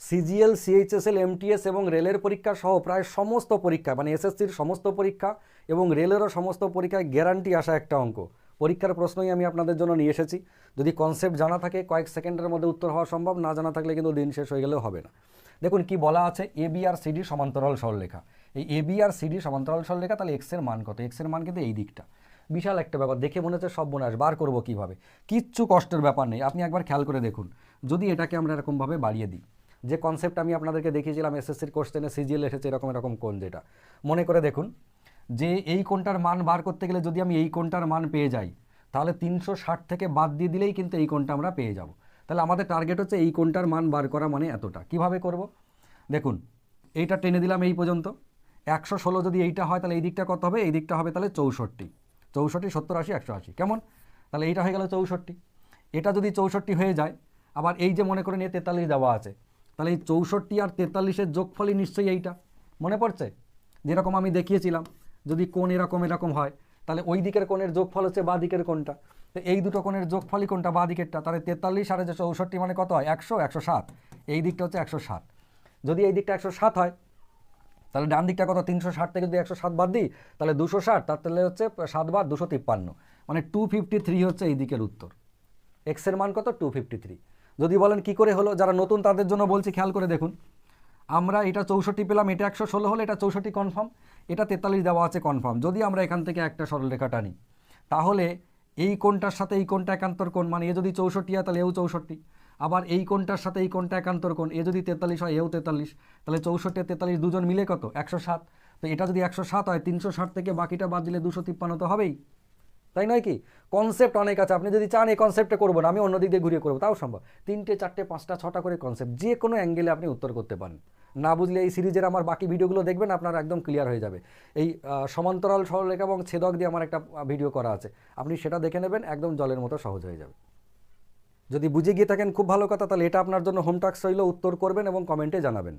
CGL, CHSL, MTS এবং রেলের পরীক্ষা সহ প্রায় সমস্ত পরীক্ষা, মানে এসএসসির সমস্ত পরীক্ষা এবং রেলেরও সমস্ত পরীক্ষায় গ্যারান্টি আসা একটা অঙ্ক পরীক্ষার প্রশ্নই আমি আপনাদের জন্য নিয়ে এসেছি। যদি কনসেপ্ট জানা থাকে কয়েক সেকেন্ডের মধ্যে উত্তর হওয়া সম্ভব, না জানা থাকলে কিন্তু দিন শেষ হয়ে গেলেও হবে না। দেখুন কি বলা আছে, এ বি আর সিডি সমান্তরাল সরলরেখা। এই এ বি আর সিডি সমান্তরাল সরলরেখা, তাহলে এক্সের মান কত? এক্সের মান কিন্তু এই দিকটা। বিশাল একটা ব্যাপার, দেখে মনে হচ্ছে সব বোনাস বার করবো কীভাবে, কিচ্ছু কষ্টের ব্যাপার নেই। আপনি একবার খেয়াল করে দেখুন, যদি এটাকে আমরা এরকমভাবে বাড়িয়ে দিই, যে কনসেপ্ট আমি আপনাদেরকে দেখিয়েছিলাম এসএসসির কোশ্চেনে সিজিএল এসেছে এরকম এরকম কোণ, যেটা মনে করে দেখুন যে এই কোণটার মান বার করতে গেলে যদি আমি এই কোণটার মান পেয়ে যাই, তাহলে 360 থেকে বাদ দিয়ে দিলেই কিন্তু এই কোণটা আমরা পেয়ে যাব। তাহলে আমাদের টার্গেট হচ্ছে এই কোণটার মান বার করা, মানে এতটা। কিভাবে করব দেখুন, এইটা টেনে দিলাম এই পর্যন্ত, 116 যদি এইটা হয় তাহলে এই দিকটা কত হবে? এই দিকটা হবে তাহলে 64, 64, 70, 80, 180, কেমন? তাহলে এইটা হয়ে গেল 64। এটা যদি 64 হয়ে যায়, আবার এই যে মনে করে নিয়ে 43 দেওয়া আছে, তাহলে এই 64 আর 43-এর যোগফলই নিশ্চয়ই এইটা। মনে পড়ছে যেরকম আমি দেখিয়েছিলাম, যদি কোণ এরকম এরকম হয় তাহলে ওই দিকের কোণের যোগফল হচ্ছে বাঁ দিকের কোণটা। তো এই দুটো কোণের যোগফলই কোনটা? বাঁ দিকেরটা। তাহলে 43 আর 64 মানে কত হয়? 100, 107। এই দিকটা হচ্ছে 107। যদি এই দিকটা 107 হয় তাহলে ডান দিকটা কত? 360 থেকে যদি 107 বাদ দিই তাহলে 260, তাহলে হচ্ছে 7 বার 253, মানে 253 হচ্ছে এই দিকের উত্তর। এক্সের মান কত? 253। যদি বলেন কি করে হলো, যারা নতুন তাদের জন্য বলছি, খেয়াল করে দেখুন, আমরা এটা 64 পেলাম, এটা 116 হলে এটা 64 কনফার্ম, এটা 43 দেওয়া আছে কনফার্ম। যদি আমরা এখান থেকে একটা সরলরেখা টানি, তাহলে এই কোণটার সাথে এই কোণটা একান্তর কোণ, মানে এ যদি 64 হয় তাহলে এও 64। আবার এই কোণটার সাথে এই কোণটা একান্তর কোণ, এ যদি 43 হয় এও 43, তাহলে 64 আর 43 দুজন মিলে কত? 107। তো এটা যদি 107 হয়, 360 থেকে বাকিটা বাদ দিলে 253 তো হবেই, তাই নয় কি? কনসেপ্ট অনেক আছে, আপনি যদি চান এই কনসেপ্টে করবো না, আমি অন্য দিক দিয়ে ঘুরিয়ে করবো, তাও সম্ভব। 3টে 4টে 5টা 6টা করে কনসেপ্ট, যে কোনো অ্যাঙ্গেলে আপনি উত্তর করতে পারেন। না বুঝলে এই সিরিজের আমার বাকি ভিডিওগুলো দেখবেন, আপনার একদম ক্লিয়ার হয়ে যাবে। এই সমান্তরাল সরলরেখা এবং ছেদক দিয়ে আমার একটা ভিডিও করা আছে, আপনি সেটা দেখে নেবেন, একদম জলের মতো সহজ হয়ে যাবে। যদি বুঝে গিয়ে থাকেন খুব ভালো কথা, তাহলে এটা আপনার জন্য হোম টাস্ক হইলো, উত্তর করবেন এবং কমেন্টে জানাবেন।